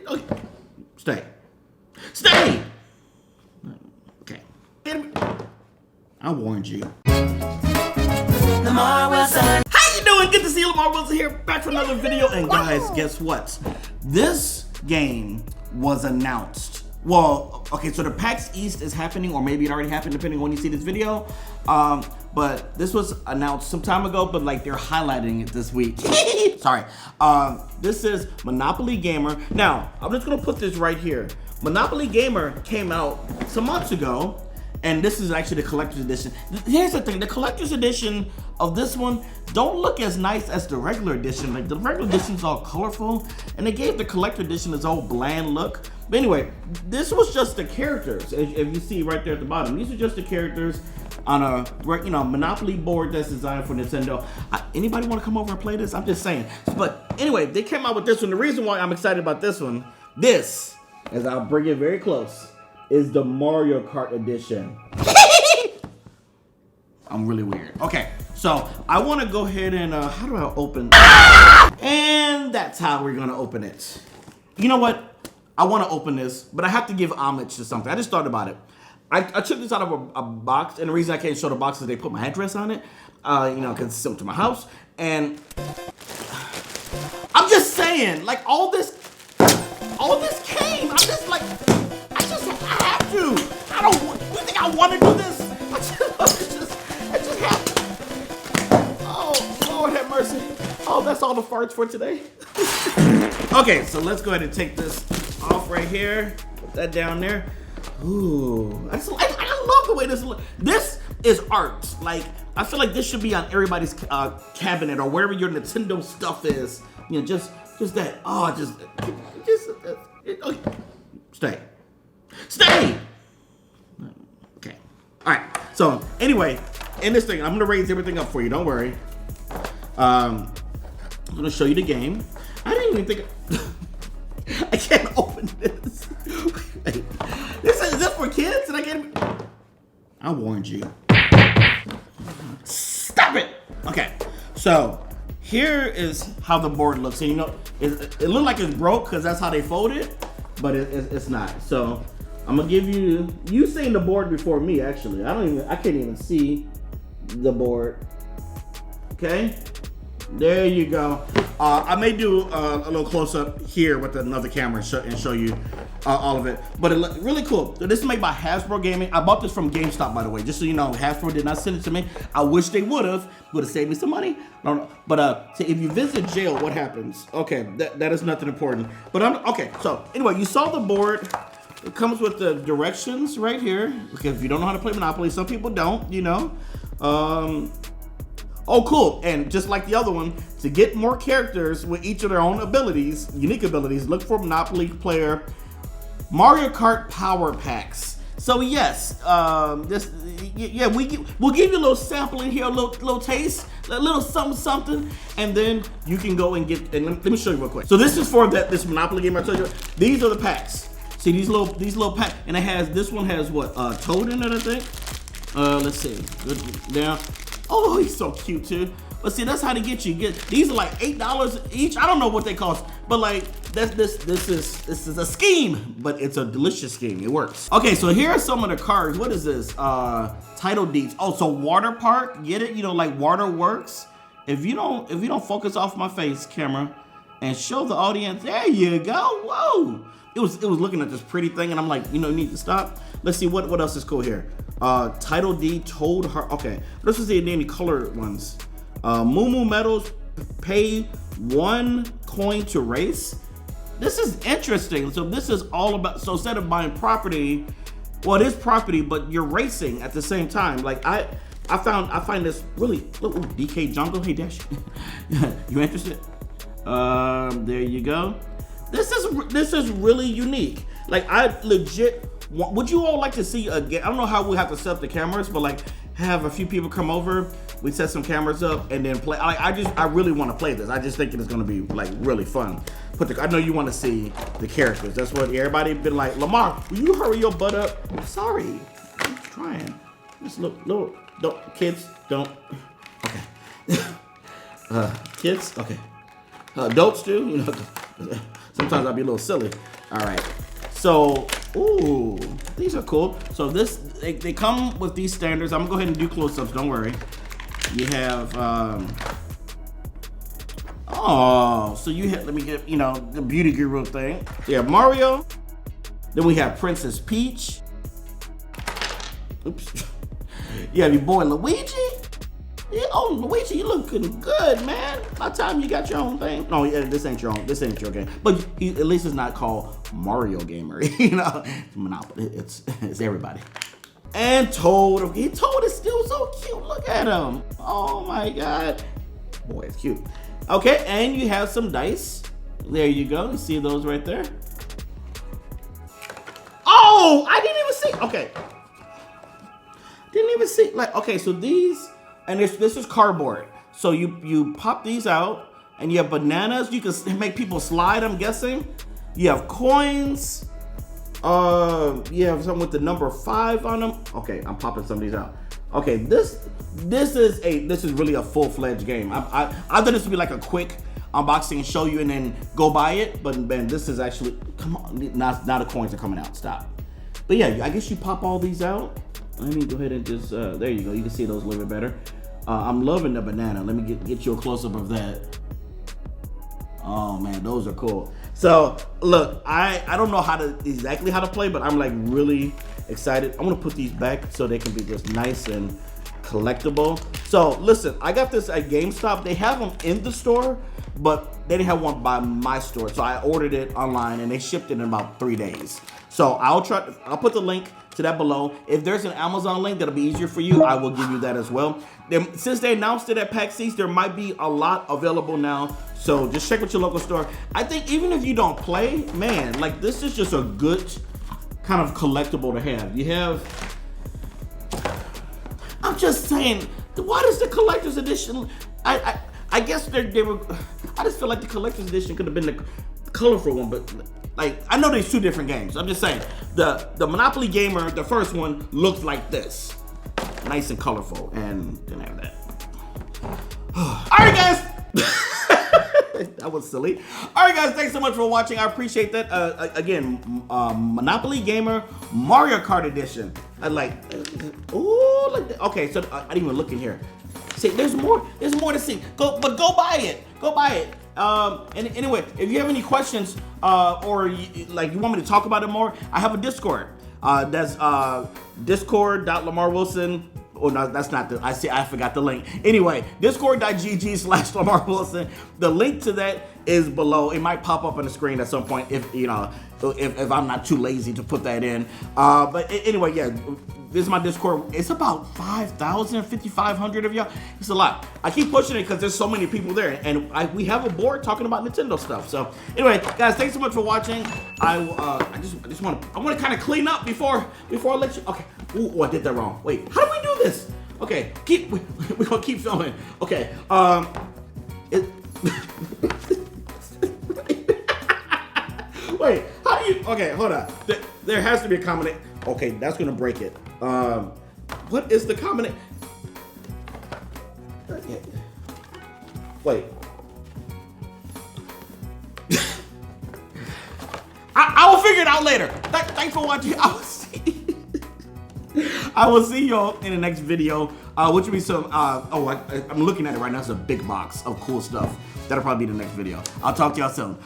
Okay. Stay. Stay! Okay. I warned you. Lamarr Wilson. How you doing? Good to see you. Lamarr Wilson here, back for another video. And guys, guess what? This game was announced. Well, okay, so the PAX East is happening, or maybe it already happened depending on when you see this video. But this was announced some time ago, but like they're highlighting it this week. Sorry. This is Monopoly Gamer. Now, I'm just gonna put this right here. Monopoly Gamer came out some months ago, and this is actually the collector's edition. Here's the thing, the collector's edition of this one don't look as nice as the regular edition. Like the regular edition's all colorful, and they gave the collector edition its old bland look. But anyway, this was just the characters. If you see right there at the bottom, these are just the characters on a Monopoly board that's designed for Nintendo. Anybody want to come over and play this? I'm just saying. But anyway, they came out with this one. The reason why I'm excited about this one, this, as I'll bring it very close, is the Mario Kart edition. I'm really weird. Okay, so I want to go ahead and how do I open? And that's how we're gonna open it. You know what? I want to open this, but I have to give homage to something. I just thought about it. I took this out of a box, and the reason I can't show the box is they put my address on it, because it's sent to my house. And I'm just saying, like all this came. I'm just like, I have to. I don't. You think I want to do this? I just have to. Oh, Lord have mercy. Oh, that's all the farts for today. Okay, so let's go ahead and take this off right here. Put that down there. Ooh, I love the way this looks. This is art. Like, I feel like this should be on everybody's cabinet or wherever your Nintendo stuff is. You know, just that. Oh, okay. Stay. Okay. All right. So anyway, in this thing, I'm gonna raise everything up for you. Don't worry. I'm gonna show you the game. I didn't even think. I can't open this. Is this for kids? And I can't. I warned you. Stop it. Okay. So here is how the board looks. And you know, it looked like it's broke because that's how they fold it, but it's not. So I'm gonna give you. You seen the board before me, actually. I can't even see the board. Okay. There you go. I may do a little close up here with another camera and show you all of it. But it looked really cool. So this is made by Hasbro Gaming. I bought this from GameStop, by the way. Just so you know, Hasbro did not send it to me. I wish they would have. Would have saved me some money. But so if you visit jail, what happens? Okay, that is nothing important. But okay. So anyway, you saw the board. It comes with the directions right here. Okay, if you don't know how to play Monopoly, some people don't. You know. Oh, cool. And just like the other one, to get more characters with each of their own abilities, unique abilities, look for Monopoly Player Mario Kart Power Packs. So yes, we'll give you a little sample in here, a little taste, a little something, and then you can go and get, and let me show you real quick. So this is for this Monopoly game I told you. These are the packs. See these little packs, and this one has what, Toad in it, I think. Let's see, good down. Oh, he's so cute too. But see, that's how they get you. These are like $8 each. I don't know what they cost, but like this is a scheme, but it's a delicious scheme. It works. Okay, so here are some of the cards. What is this? Title deeds. Oh, so water park. Get it? You know, like water works. If you don't focus off my face, camera, and show the audience. There you go. Whoa. It was looking at this pretty thing, and I'm like, you need to stop. Let's see what else is cool here. Title deed, Toad Heart. Okay, let's just see any colored ones. Moo Metals, pay 1 coin to race. This is interesting. So this is all about. So instead of buying property, well, it is property, but you're racing at the same time. Like I find this really. Ooh, DK Jungle. Hey Dash, you interested? There you go. This is really unique. Like I legit. Would you all like to see a game? I don't know how we have to set up the cameras, but like have a few people come over, we set some cameras up and then play. I really want to play this. I just think it's gonna be like really fun. I know you want to see the characters. That's what everybody been like. Lamarr, will you hurry your butt up? I'm sorry, I'm trying. Just look, kids, don't. Okay. Kids, okay. Adults do, Sometimes I'll be a little silly. All right. So, ooh, these are cool. So they come with these standards. I'm gonna go ahead and do close-ups. Don't worry. You have, oh, so you have. Let me get, you know, the beauty guru thing. So you have Mario. Then we have Princess Peach. Oops. You have your boy Luigi. Yeah, oh, Luigi, you looking good, man. By the time you got your own thing. No, yeah, this ain't your own. This ain't your game. But at least it's not called Mario Gamer. You know, Monopoly. It's everybody. And Toad. Toad is still so cute. Look at him. Oh my God. Boy, it's cute. Okay, and you have some dice. There you go. You see those right there. Oh, I didn't even see. Okay. Didn't even see. Like, okay, so these. And this is cardboard. So you pop these out, and you have bananas. You can make people slide, I'm guessing. You have coins. You have some with the number 5 on them. Okay, I'm popping some of these out. Okay, this is really a full-fledged game. I thought this would be like a quick unboxing and show you and then go buy it. But man, this is actually, come on, now the coins are coming out. Stop. But yeah, I guess you pop all these out. Let me go ahead and just, there you go. You can see those a little bit better. I'm loving the banana. Let me get you a close-up of that. Oh man, those are cool. So look, I don't know exactly how to play, but I'm like really excited. I'm gonna put these back so they can be just nice and collectible. So listen, I got this at GameStop. They have them in the store, but they didn't have one by my store. So I ordered it online and they shipped it in about 3 days. So I'll put the link to that below. If there's an Amazon link that'll be easier for you, I will give you that as well. Since they announced it at PAX East, there might be a lot available now. So just check with your local store. I think even if you don't play, man, like this is just a good kind of collectible to have. You have, I'm just saying, what is the collector's edition? I guess they were, I just feel like the collector's edition could have been the colorful one, but like, I know there's 2 different games. I'm just saying, the Monopoly Gamer, the first one, looked like this. Nice and colorful, and didn't have that. All right, guys. That was silly. All right, guys, thanks so much for watching. I appreciate that. Again, Monopoly Gamer Mario Kart Edition. I like, ooh, like that. Okay, so I didn't even look in here. See, there's more to see. Go buy it. Go buy it. And anyway, if you have any questions or you want me to talk about it more, I have a Discord. That's discord.lamarrwilson. Oh no, that's not the. I forgot the link. Anyway, discord.gg/Lamarr Wilson. The link to that is below. It might pop up on the screen at some point if you know, if I'm not too lazy to put that in. But anyway, yeah. This is my Discord. It's about 5,000, 5,500 of y'all. It's a lot. I keep pushing it because there's so many people there, and we have a board talking about Nintendo stuff. So anyway, guys, thanks so much for watching. I just want to kind of clean up before I let you. Okay. Ooh, I did that wrong. Wait, how do we do this? Okay, we're gonna keep filming. Okay. Wait, how do you? Okay, hold on. There has to be a combination. Okay, that's gonna break it. What is the combination? Wait. I will figure it out later. Thanks for watching. I will see y'all in the next video, which will be some. I'm looking at it right now. It's a big box of cool stuff. That'll probably be the next video. I'll talk to y'all soon.